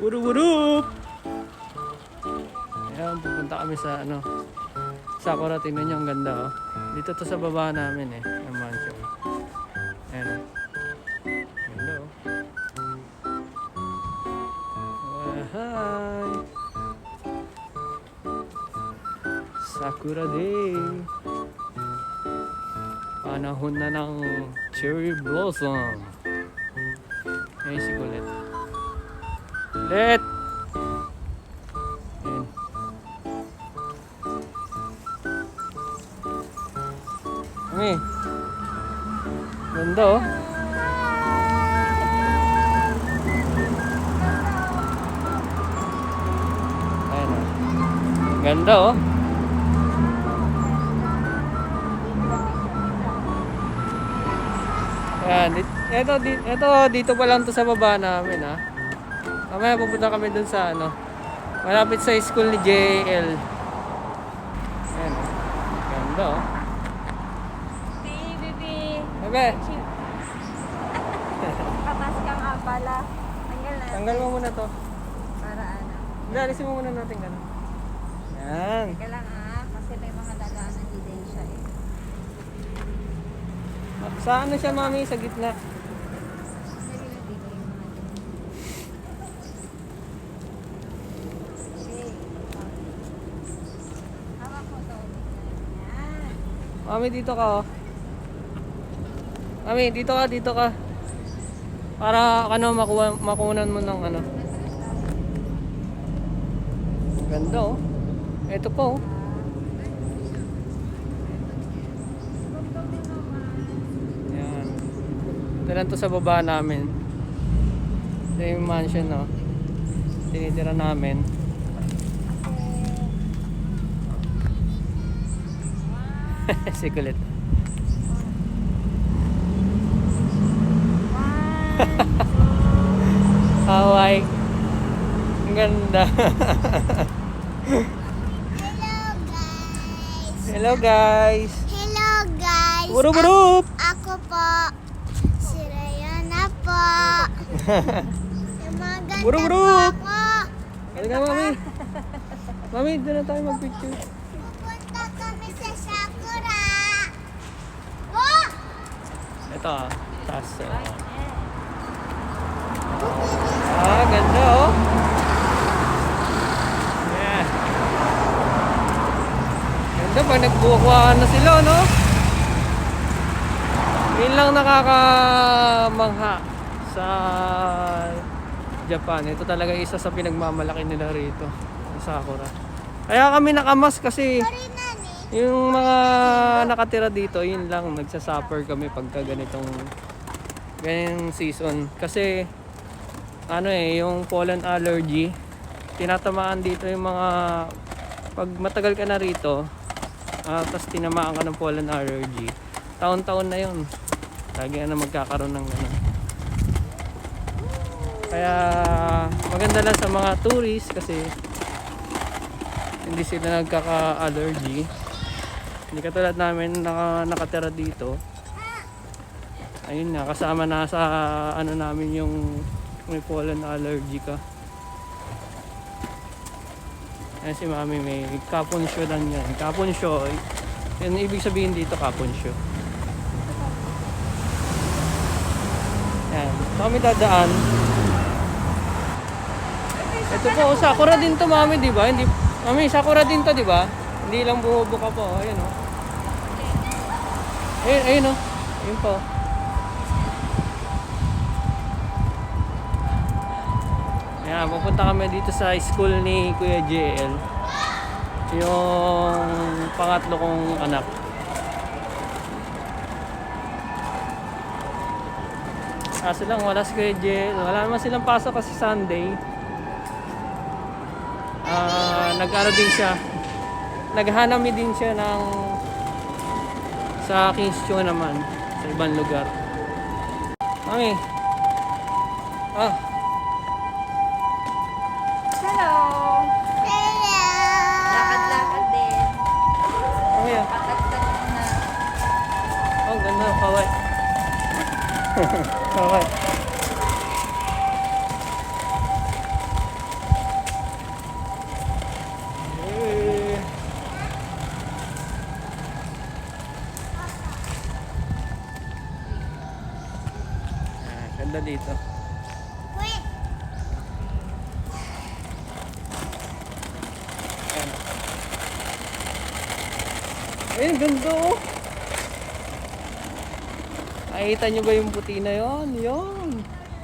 Urup! Ayan, pupunta kami sa Sakura. Tingnan nyo, ang ganda oh. Dito to sa baba namin ang mansion. Ayan oh. Ganda oh. Hi! Sakura Day! Panahon na ng cherry blossom. Ayan si Kulit. Let! Ayan. Kami. Ganda oh. Ayan oh. Ganda oh. Ayan. Dito pa lang to sa baba namin ha. Mamaya pupunta kami dun sa malapit sa school ni JL. Ayan oh. Ganda oh. Hey, baby. Bebe, Kapas ka nga pala. Tanggal na. tanggal mo muna to. Para ano. Hindi, alisin mo muna natin ganun. Yan. Teka lang kasi may mga dadaanan din siya eh. Sa siya mami? Sa gitna. Mami, dito ka oh. Mami, dito ka. Para makunan mo ng Ganda oh. Ito po oh. Yan. Ito lang to sa baba namin. Ito yung mansion oh. Tinitira namin. Si Kulit. Hawaii. Ang ganda. Hello guys! Hello guys. Hello guys! Urup! Ako po, si Rayana po. Yung mga ganda Urup! po ako. Halika mami. Mami, doon na tayo mag-picture. Pupunta kami sa Sakura. Oh! Ito ah. Taas. Ganda oh. Yeah. Ganda pag nagbukuhaan na sila, no? Yun lang nakakamangha sa Japan. Ito talaga isa sa pinagmamalaki nila rito sa Sakura. Kaya kami nakamas kasi Sorry, Nani. yung mga nakatira dito, yun lang nagsasuffer kami pagka ganitong season. Kasi yung pollen allergy, tinatamaan dito yung mga pag matagal ka na rito, tapos tinamaan ka ng pollen allergy, taon-taon na yun. Lagi na magkakaroon ng Kaya maganda lang sa mga tourist kasi hindi sila nagkaka-allergy. Hindi katulad namin nakatira dito. Ayun nga, kasama na sa namin yung may pollen allergy ka. Ayan si mami, may kapunsyo lang yan. Kapunsyo, yun ibig sabihin dito, kapunsyo. Ayan, so kami dadaan. Ito po, Sakura din to mami, di ba? Hindi, mami, Sakura din to, di ba? Hindi lang bumubuka po. Ayun o. Ayun o. Ayun po. Ayan, pupunta kami dito sa school ni Kuya JL. Yung pangatlo kong anak. Kaso lang, wala si Kuya JL. Wala naman silang pasok kasi Sunday. Nag-ano din siya. Naghanami din siya sa Kingston naman. Sa ibang lugar. Mami. Hello. Hello. Lakad-lakad din. Mami ah. Patagtag muna. Oh, ganda. Kawai. Kawai. dito. Wait. Ayan. Ayun, ganda oh. Nakikita nyo ba yung puti na yon? Yon.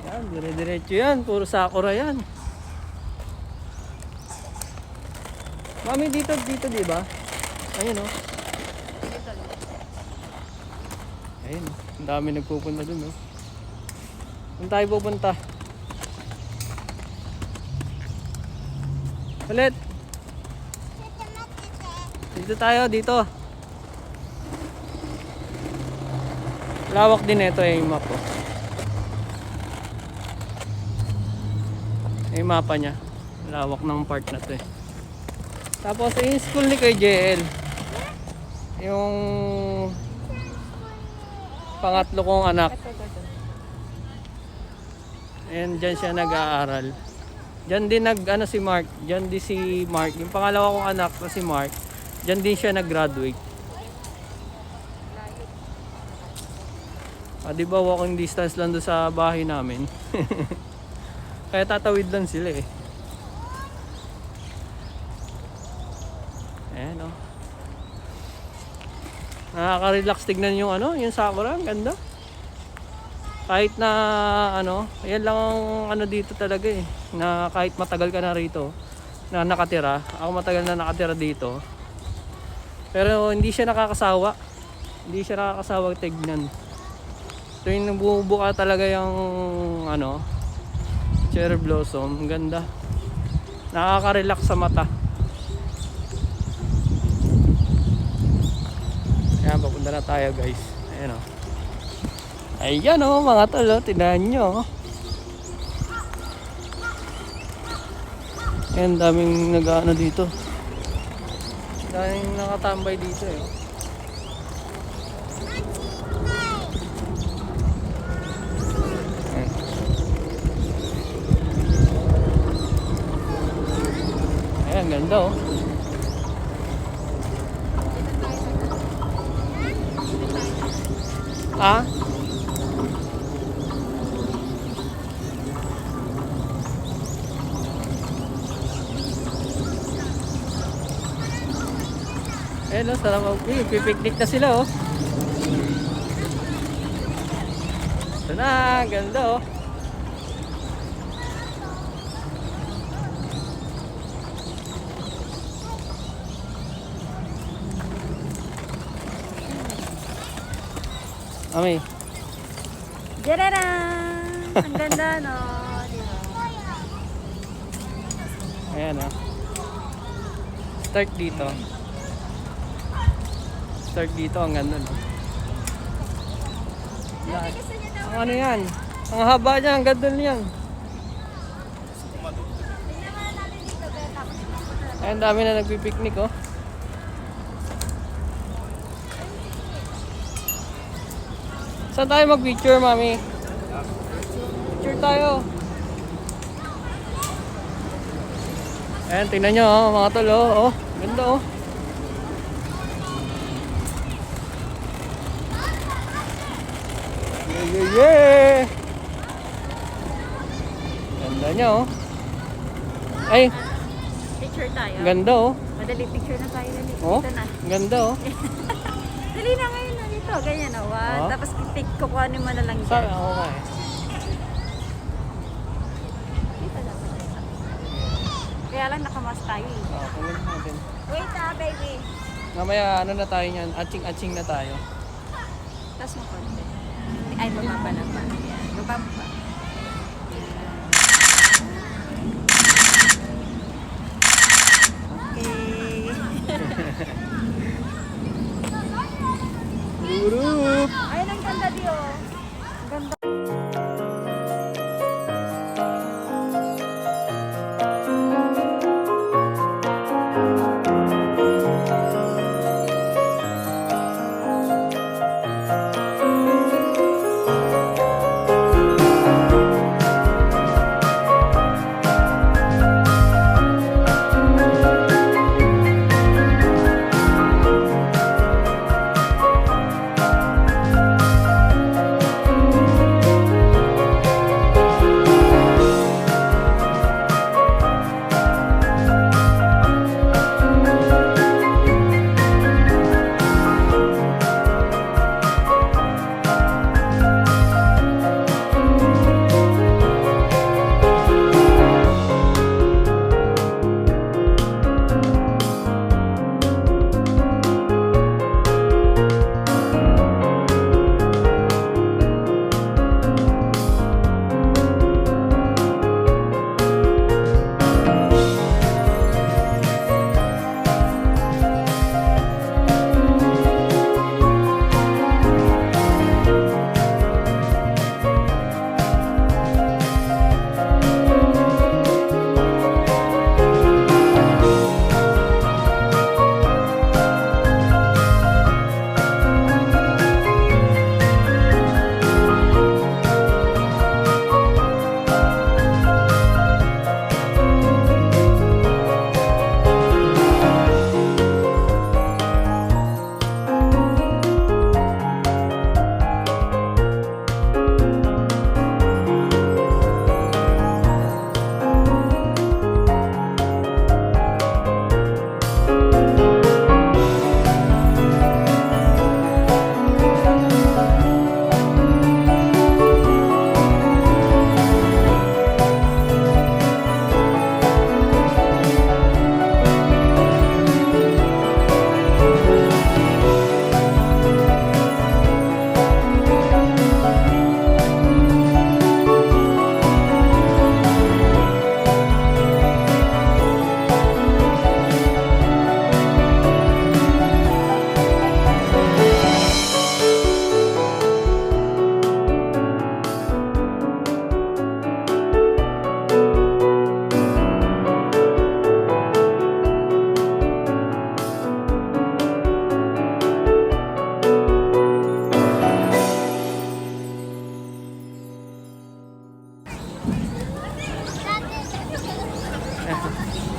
Yan, dire-diretso yan. Puro sakura yan. Mami, dito, di ba? Ayun oh. Ayun, ang dami nagpupunta dun oh. Saan tayo pupunta? Ulit. Dito tayo, dito. Lawak din ito eh, yung map oh. Yung mapa niya. Lawak ng part na to eh. Tapos yung school ni kay JL. Yung pangatlo kong anak. Ayan, dyan siya nag-aaral. Dyan din si Mark. Dyan din si Mark. Yung pangalawa kong anak na si Mark. Dyan din siya nag-graduate. Ah, di ba walking distance lang doon sa bahay namin? Kaya tatawid lang sila eh. Ayan oh. Nakaka-relax tignan yung yung sakura, ang ganda. Kahit na ayan lang ang dito talaga eh. Na kahit matagal ka na rito na nakatira. Ako matagal na nakatira dito. Pero hindi siya nakakasawa. Hindi siya nakakasawa tignan. So yung nabubuka talaga yung cherry blossom, ang ganda. Nakaka-relax sa mata. Ayan, papunta na tayo guys. Ayan o. Ayan o mga tol, tinahan nyo. Ayan, daming nag-ano dito. Daming nakatambay dito eh. Ayan, ganda oh. Ah? Ayan oh, sarap pipiknik na sila oh. Ito na, ganda oh. Mami. Jararang! Ang ganda, no? Diba? Ayan ah. Start dito. Start dito, ang ganda no. Ang ano yan? Ang haba niya, ang ganda niyan. Ayan, dami na nagpipiknik oh. Saan tayo mag-picture, mami? Picture tayo. Ayan, tingnan nyo oh, mga tol oh. Ganda oh. Yeah. Ganda nyo oh. Ay, Picture tayo. ganda oh. Madali picture na tayo dali. Oh, Ito na. ganda oh. Dali na ngayon na dito. Ganyan o. Ah. Tapos kukuhanin mo na lang Sa dyan. ako nga eh. Dito lang. Kaya lang nakamas tayo eh. Kunin natin. Wait baby. Mamaya ano na tayo niyan, atching-atching na tayo. Tapos mo konti. Ay, baba pa na pa. Yan. Baba mo pa. Okay. Urup! Ay, ang ganda di oh. Ang ganda.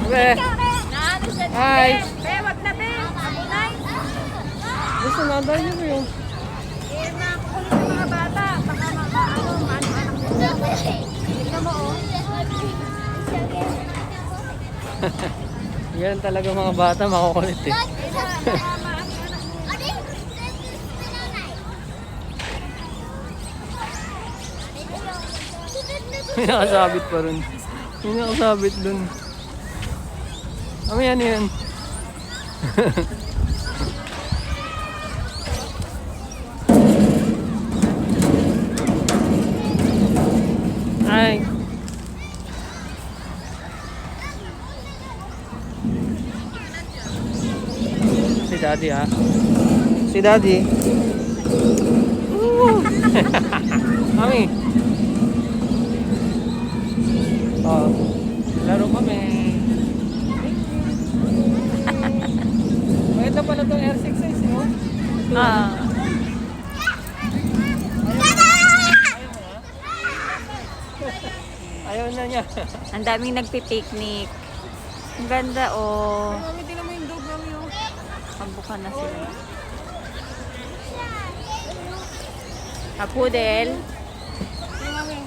Be, Naano siya? Hi. Be, wag na, be. Abunay. gusto na dahil niyo yung... Eh, makukulit yung mga bata. Baka maano-anak mo. Tignan mo, oh. Yan talaga mga bata, makukulit eh. May nakasabit pa rin. May nakasabit dun. Ano yan? Ay. Si Daddy ah. Si Daddy. Mami. Oh, laro kami. Maganda pala itong R6 no? Ah. Ayaw na niya. Ang daming nagpi-picnic. Ang ganda, oh. Mami, tingnan mo yung dog mami oh. Pagbuka na sila. Poodle.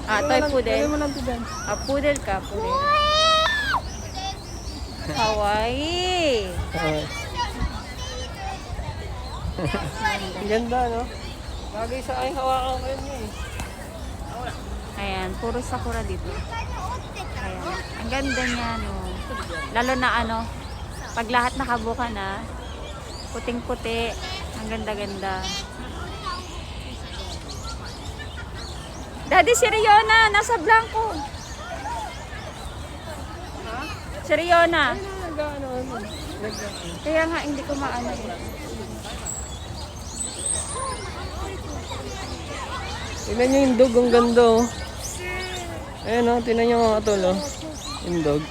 Toy poodle. Lagay mo lang ito dyan. Poodle ka, poodle. Kawaii. Ang ganda no? Bagay sa aking hawakan ko yun eh. Ayan, puro sakura dito. Ayan. Ang ganda niya, no. Lalo na ano, pag lahat nakabuka na, puting-puti. Ang ganda-ganda. Daddy, si Riona, nasa blanco. Si Riona. Kaya nga, hindi ko maano eh. Tingnan nyo yung dog, ang ganda oh. Ayan oh, tingnan nyo mga tol oh. Yung dog.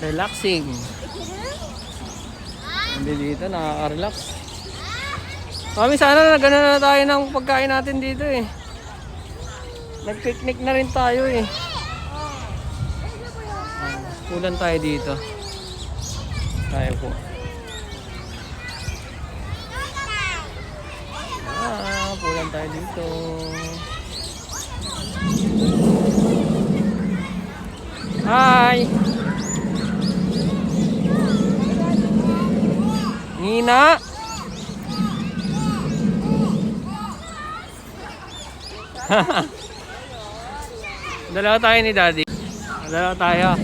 Relaxing. Hindi dito, nakaka-relax. Mami, sana nagana na tayo ng pagkain natin dito eh. Nag-picnic na rin tayo eh. Kulan tayo dito. Tayo po. Pulan tayo dito. Hi! Nina! Dalawa tayo ni Daddy. Dalawa tayo.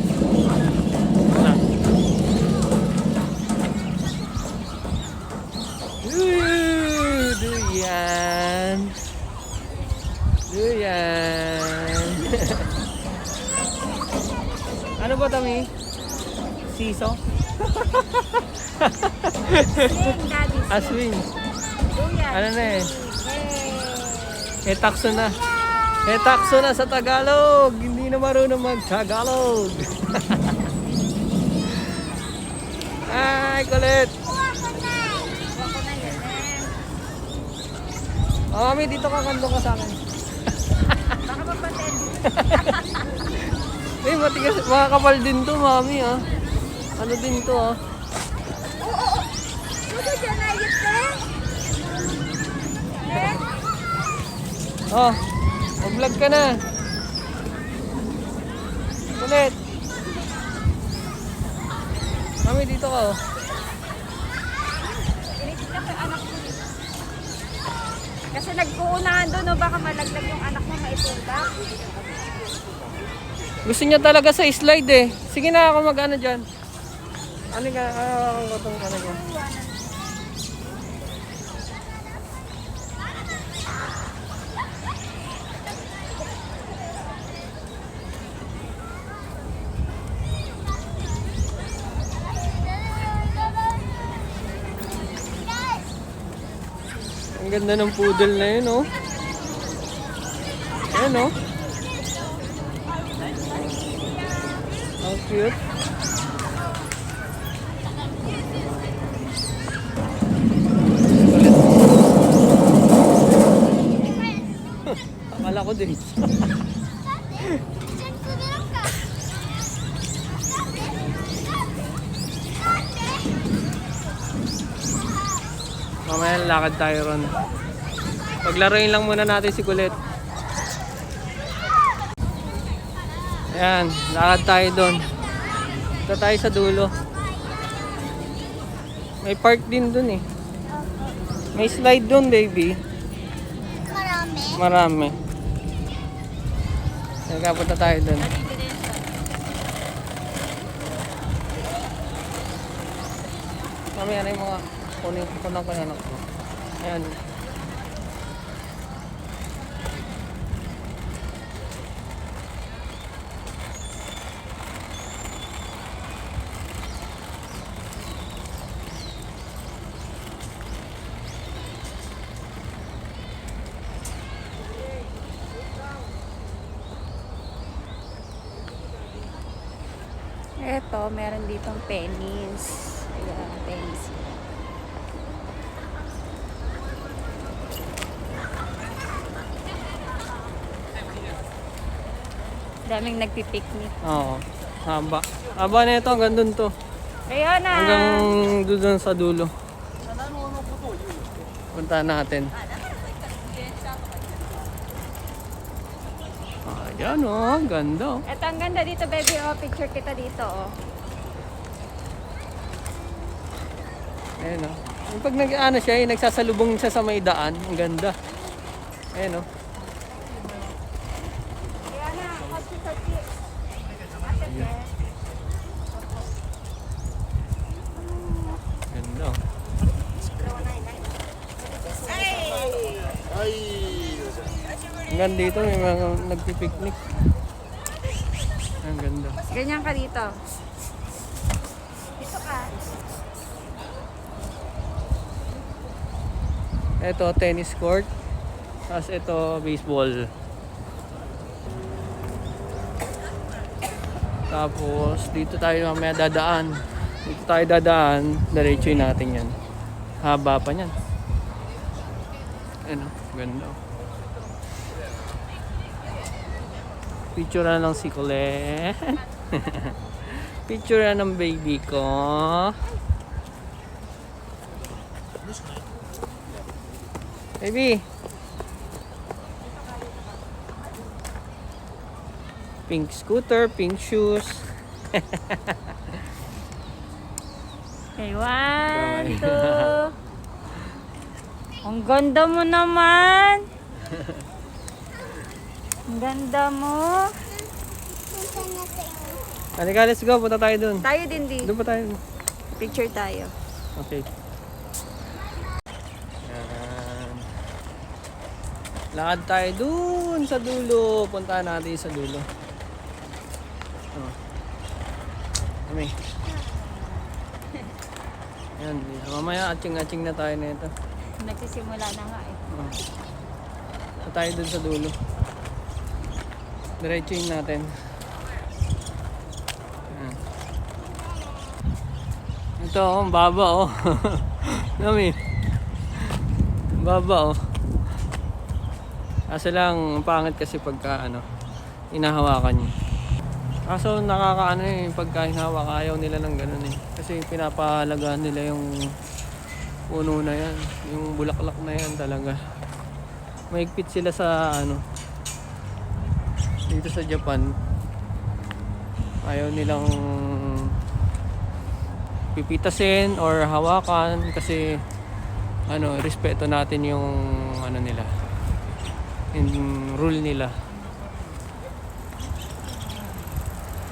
Duyan. Duyan. Ano ba Tami? Siso? Swing, Daddy. Aswing. Duyan. Ano na eh? Etakso na. Etakso na sa Tagalog. Hindi na marunong mag-Tagalog. Ay, kulit. Oh, Mami, dito ka, kando ka sa akin. Baka mapatin. Eh, matigas, makakapal din to, Mami, ah. Ano din to, ah. Oh, mag-vlog ka na. Kulit. Mami, dito ka, oh. Kasi nag-uunahan doon, no? Baka malaglag yung anak mo, maipunta. Gusto niya talaga sa slide, eh. Sige na ako mag-ano dyan. Ano ka, katong ka na dyan. Ang ganda ng poodle na yun, oh. Ayan, oh. Ang cute. Kulit. Akala ko din. Diyan sumiram ka. Mamaya lakad tayo ron. Paglaruin lang muna natin si Kulit. Ayan, lakad tayo doon. Ito tayo sa dulo. May park din doon eh. May slide doon, baby. Marami. Marami. Nagkapunta tayo doon. Mamaya na yung mga kunin ko ng anak ko. Ayan. Eto, meron ditong pennies. Ayan, pennies. Daming nagpipiknik. Oo. Haba. Haba na ito hanggang doon to. Ayun na! Hanggang doon sa dulo. Punta natin. Ayan oh, ganda oh. Eto, ang ganda dito, baby. Oh, picture kita dito, oh. Ayan oh. Yung pag nag-ano siya, yung nagsasalubong siya sa may daan. Ang ganda. Ayan oh. Ayan na, kotsi-kotsi. Ganda oh. Ang ganda dito, may mga nagpipiknik. Ang ganda. Ganyan ka dito. Dito ka. Ito, tennis court. Tapos ito, baseball. Tapos, dito tayo mamaya dadaan. Dito tayo dadaan. Diretsuin natin yan. Haba pa yan. Ano, ganda. Picture na ng si Colette. Picture na ng baby ko. Baby. Pink scooter, pink shoes. Okay, 1, 2. Ang ganda mo naman. Ang ganda mo. Punta na tayo. Halika, let's go. Punta tayo dun. Tayo din, di. Doon pa tayo. Picture tayo. Okay. Yan. Lakad tayo dun sa dulo. Puntahan natin sa dulo. Oh. Kami. Yan. Mamaya atsing-atsing na tayo na ito. Nagsisimula na nga eh. Oh. So, tayo dun sa dulo. Diretsuin natin. Yan. Ito, oh, ang baba oh. Nami. Baba oh. Kaso lang, ang pangit kasi pagka ano, inahawakan niyo. Kaso nakakaano eh, pagka hinawak, ayaw nila ng ganun eh. Kasi pinapahalagaan nila yung puno na yan. Yung bulaklak na yan talaga. Mahigpit sila sa ano, dito sa Japan. Ayaw nilang pipitasin or hawakan kasi ano, respeto natin yung ano nila, yung rule nila.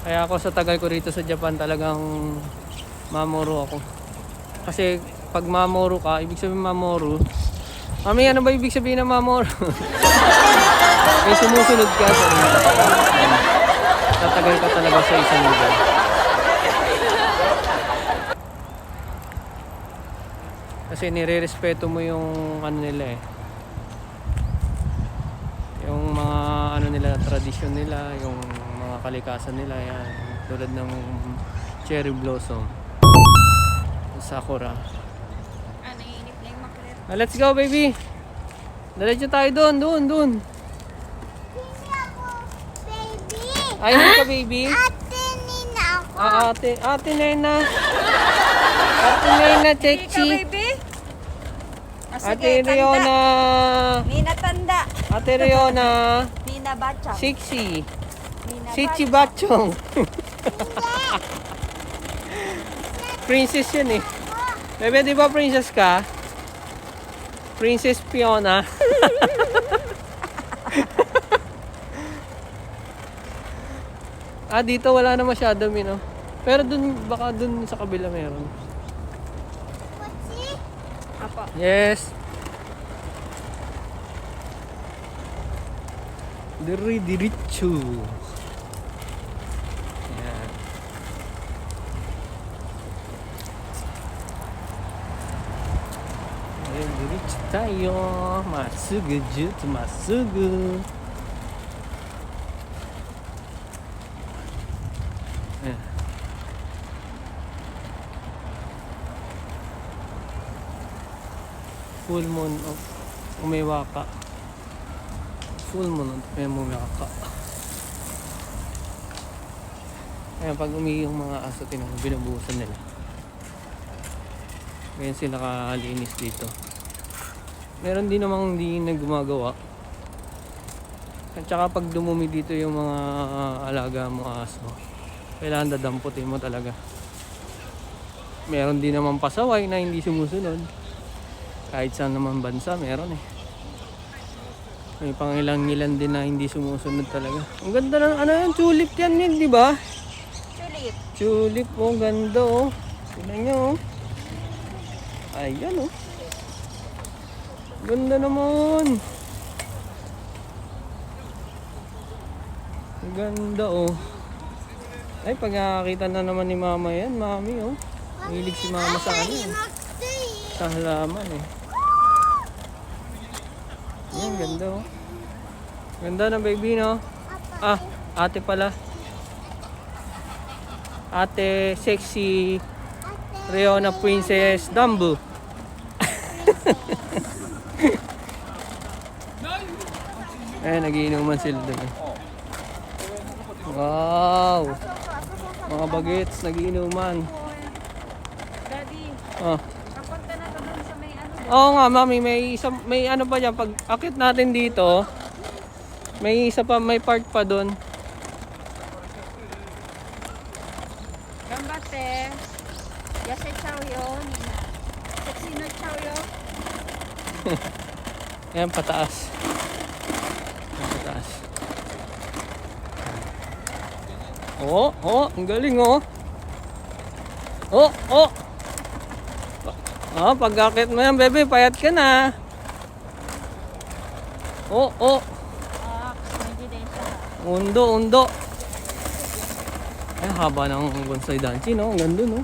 Kaya ako sa tagal ko rito sa Japan talagang mamoro ako. Kasi pag mamoro ka, ibig sabihin mamoro. Mami, ano ba ibig sabihin ng mamoro? May sumusunod ka sa tatagal ka talaga sa isang lugar. Kasi nire-respeto mo yung ano nila eh. Yung mga ano nila, tradisyon nila, yung mga kalikasan nila yan. Tulad ng cherry blossom, sakura. Naiinip na yung makulit. Let's go baby. Diretso tayo doon. Ay, hindi ka baby? Ate Nina ako. Ate Nena. Ate Nena, Hindi ka, Chechi. baby? Ate Riona. Nina tanda. Ate Riona. Nina bachang. Sixi. Nina Sixi Bachong. Princess yun eh. Bebe, di ba princess ka? Princess Fiona. Dito wala na masyado, Mino. Pero dun, baka dun sa kabila meron. What's Apo. Yes. Diretso. Yan. Diretso tayo. Masugu jutsu, masugu. Ayan. Full moon of Umewaka. Full moon of Umewaka. Ayan, pag yung mga aso, tinang binubuhusan nila. Ngayon sila kakalinis dito. Meron din namang hindi na gumagawa. At saka pag dumumi dito yung mga alaga mo aso, kailangan dadamputin mo talaga. Meron din naman pasaway na hindi sumusunod. Kahit saan naman bansa, meron eh. May pangilang-ilan din na hindi sumusunod talaga. Ang ganda ng ano yan, tulip yan yun, di ba? Tulip. Tulip, oh, ganda oh. Tignan nyo oh. Ayan oh. Ganda naman. Ganda oh. Ay, pag nakakita na naman ni mama yan, mami oh. Hilig si mama sa ano eh. Sa halaman eh. Ayan, ganda oh. Ganda na baby no. Ate pala. Ate sexy Riona Princess Dumbo. Ayan, nagiinuman sila doon. Wow! Mga bagets, nagiinuman. Daddy, Oh. kapunta na to dun sa may ano. Oo nga, mami, may ano pa dyan. Pag akit natin dito, may isa pa, may part pa doon. Gambate. Yase chow yo, Nina. Sexino chow yo. Ayan, pataas. Ayan, pataas. Ang galing oh. Pag akit mo yan, bebe, payat ka na. Medyo din siya. Undo. Ay, haba ng bonsai danchi, no? Ang ganda, no?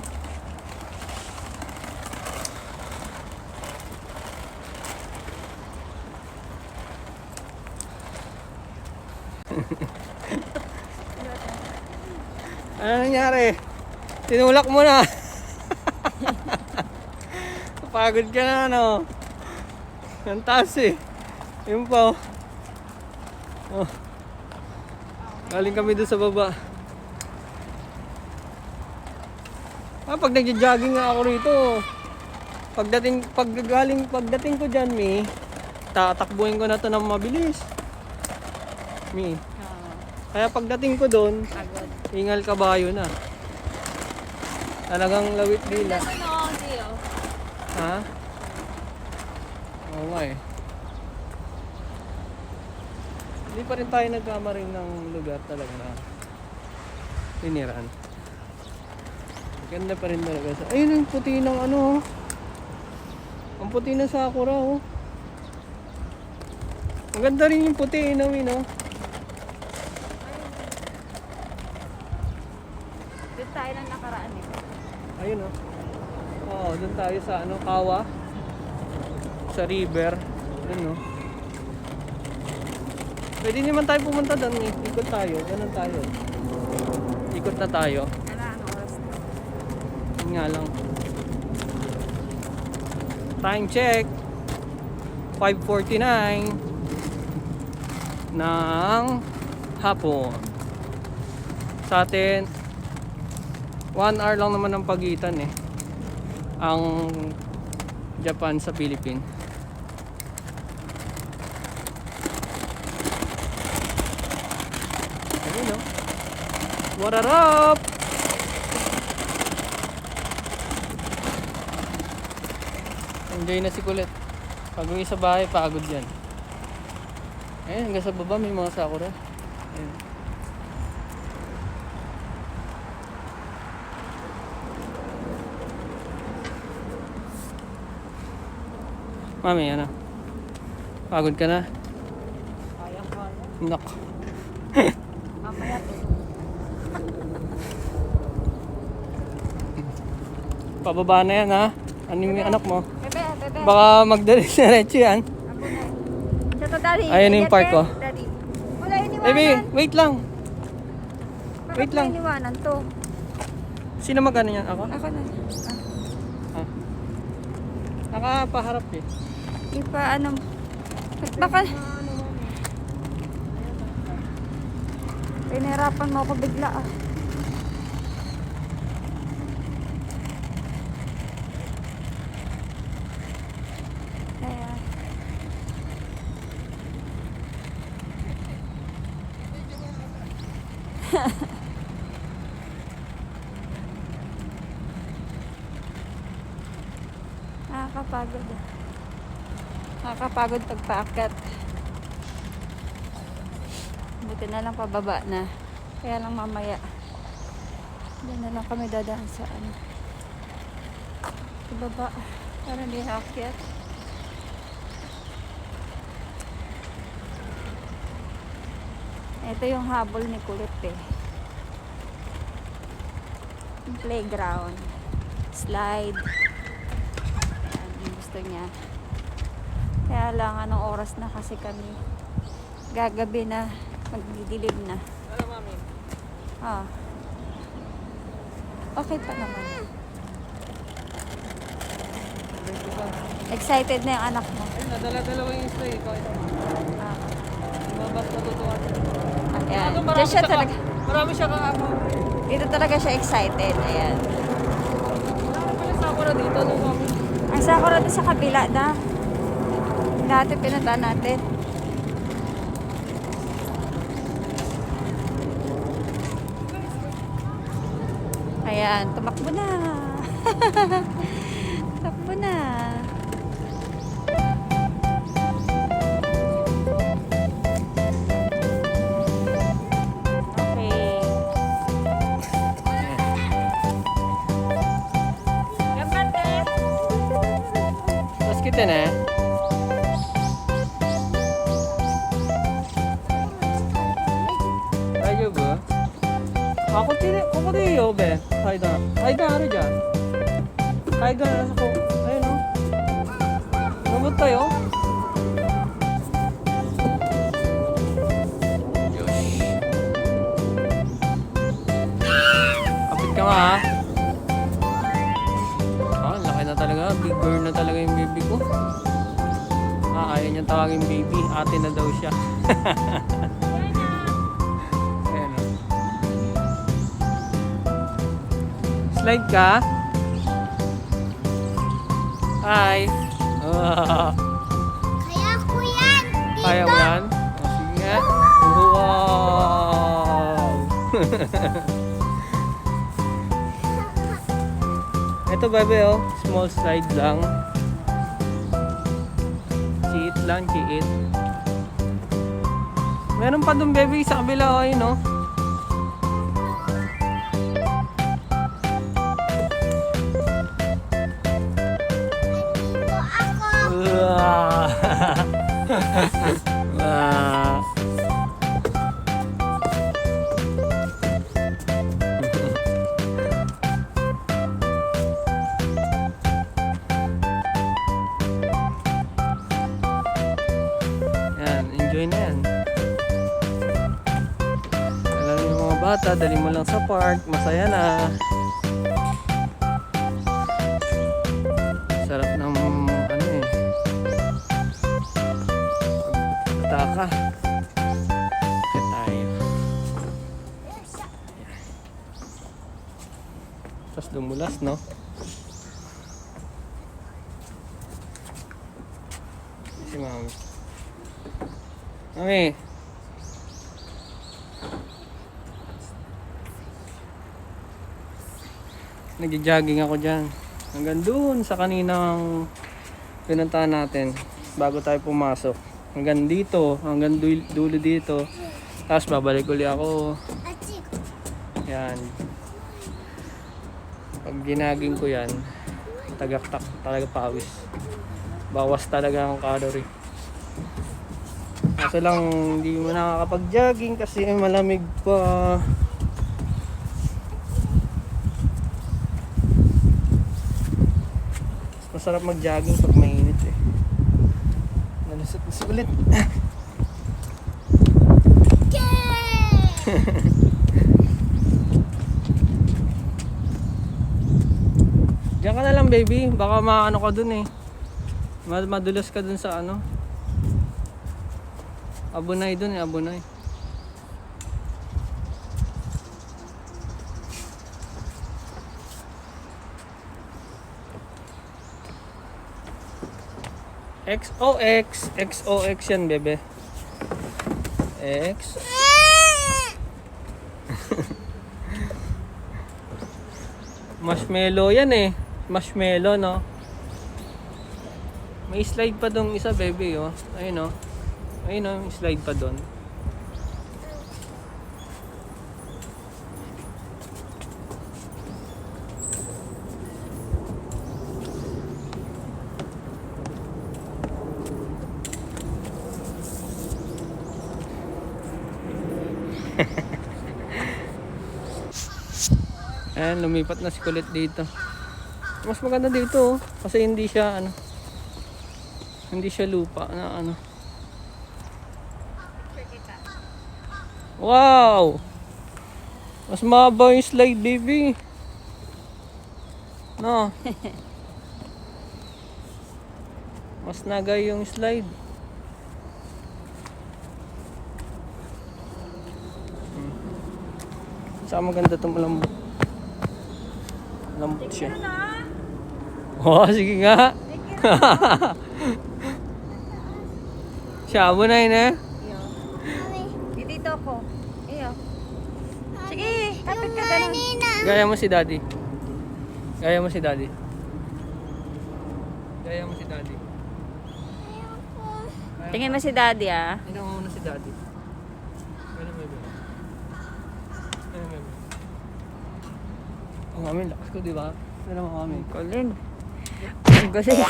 Ano nangyari? Tinulak mo na. Pagod ka na, no? Ang taas eh. Yun pa, oh. Galing kami doon sa baba. Pag nagja-jogging nga ako rito, pagdating ko dyan, Mi, tatakbuhin ko na to ng mabilis. Mi. Kaya pagdating ko doon, Agad. ingal kabayo na. Talagang lawit dila. Ano, Dio? Ha? Oo nga eh. Hindi pa rin tayo nagkama rin ng lugar talaga na tiniran. Ganda pa rin talaga sa... Ayun ang puti ng ano oh. Ang puti ng sakura oh. Ang ganda rin yung puti inawi no. Doon tayo lang nakaraan eh. Ayun oh. Oo, doon tayo sa ano, Kawa. Sa river. Ayun oh. Pwede naman tayo pumunta doon eh. Ikot tayo. Ganun tayo. Ikot na tayo. Kailangan oras na. Yun nga lang. Time check. 5:49 ng hapon. Sa atin, 1 hour lang naman ang pagitan eh. Ang Japan sa Philippines. Ayun o. Wararap! Enjoy na si Kulit. Pag uwi sa bahay, pagod yan. Ayun, hanggang sa baba may mga sakura. Ayun. Mami, ano? Pagod ka na? Nak. Mamaya to. Pababa na yan ha. Ano yung anak mo? Bebe, bebe. Baka magdiretso yan. Ito to, daddy. Ayun yung park ko. Daddy. Wala iniwanan. Baby, wait lang. Bakit wait lang. may iniwanan to? Sino magano yan? Ako? Ako na. Ah. Nakapaharap eh. Ipa, ano. Ba't baka... Pinahirapan mo ako bigla ah. Ayan. Nakakapagod ah. Nakakapagod pagpaakyat. Buti na lang pababa na. Kaya lang mamaya. Diyan na lang kami dadaan sa ano. Sa baba. Para hindi aakyat. Ito yung habol ni Kulit eh. Yung playground. Slide. Ayan, yung gusto niya. Kaya lang anong oras na kasi kami. Gagabi na. Magdidilim na. Ano mami? Ah. Okay pa naman. Excited na yung anak mo. Ayun, nadala-dalawa yung isla eh. Pakita mo. Ah. Mabas natutuwa. Ayan. Ano, Diyan siya talaga. Marami siya kaako. Dito talaga siya excited. Ayan. Marami pala sakura dito. No, mami? Ang sakura doon sa kabila na. Dati pinuntahan natin. Ayan, tumakbo na. Takbo na. Okay. Gambarte. Mas kita na. Ayaw ba? Ako din yo be. Kaidan. Kaidan ano dyan? Kaidan nasa ko. Ayun o. Lumot tayo. Kapit ka nga ha. Ah, laki na talaga. Big girl na talaga yung baby ko. Ah, ayaw niyang tawagin baby. Ate na daw siya. Ayan o. Slide ka? Hi! Kaya ko yan. Kaya mo yan? O, sige nga. Wow! Ito bebe oh, small slide lang. Cheat lang, cheat. Meron pa dun bebe sa kabila oh, yun oh. Dito ako. Wow. Wow. Yan, enjoy na yan. Alam niyo mga bata, dali mo lang sa park, masaya na. Sarap ng ano eh. Taka. Kaya tayo. Dumulas, no? Si Mami. Mami. Nag-jogging ako dyan. Hanggang doon sa kaninang pinuntahan natin bago tayo pumasok. Hanggang dito, hanggang dulo dito. Tapos babalik uli ako. Achik. Yan. Pag ginaging ko yan, tagaktak talaga pawis. Bawas talaga ang calorie. Kaso lang hindi mo nakakapag-jogging kasi malamig pa. Masarap mag-jogging pag mainit eh. Nalusot na ulit. Diyan ka na lang baby, baka maano ka dun eh. Madulas ka dun sa ano. Abunay dun eh, abunay. XOX, XOX yan bebe. X. Marshmallow yan eh. Marshmallow, no? May slide pa dong isa, baby, oh. Ayun, oh. Ayun, oh. May slide pa doon. Ayan, lumipat na si Kulit dito. Mas maganda dito, oh. Kasi hindi siya, ano, hindi siya lupa na, ano. Wow! Mas mahaba yung slide, baby. No? Mas nagay yung slide. Saka maganda itong malambot. Lambot siya. Oh, sige nga. Siya, abunay na. Dito ako. Iyo. Sige, kapit ka ganun. Gaya mo si daddy. Gaya mo si daddy. Gaya mo si daddy. Tingin mo si daddy, ah. Tingnan mo muna si daddy. Ganun, baby. Ganun, baby. Ang amin, lakas ko, di ba? Ganun ang amin. Galing. Ang galing.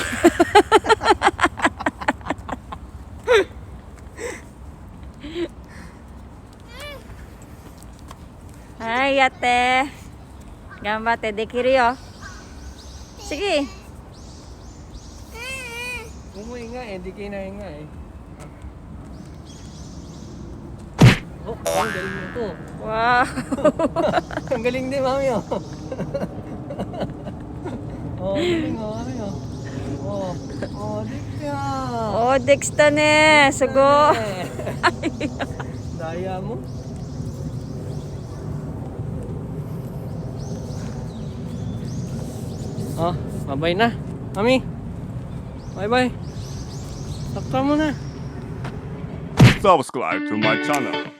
Ay, ate. Gambate, dekiri, oh. Sige. Umuwi nga eh, di kinain nga eh. Oh, ang galing mo to. Wow. Ang galing din, mami, oh. Oh, galing, oh, ano yun? Oh, oh, dikya. Oh, Dexta ne. Sugo. Daya mo. Oh, bye-bye na. Mami. Bye-bye. Takta mo na. Subscribe to my channel.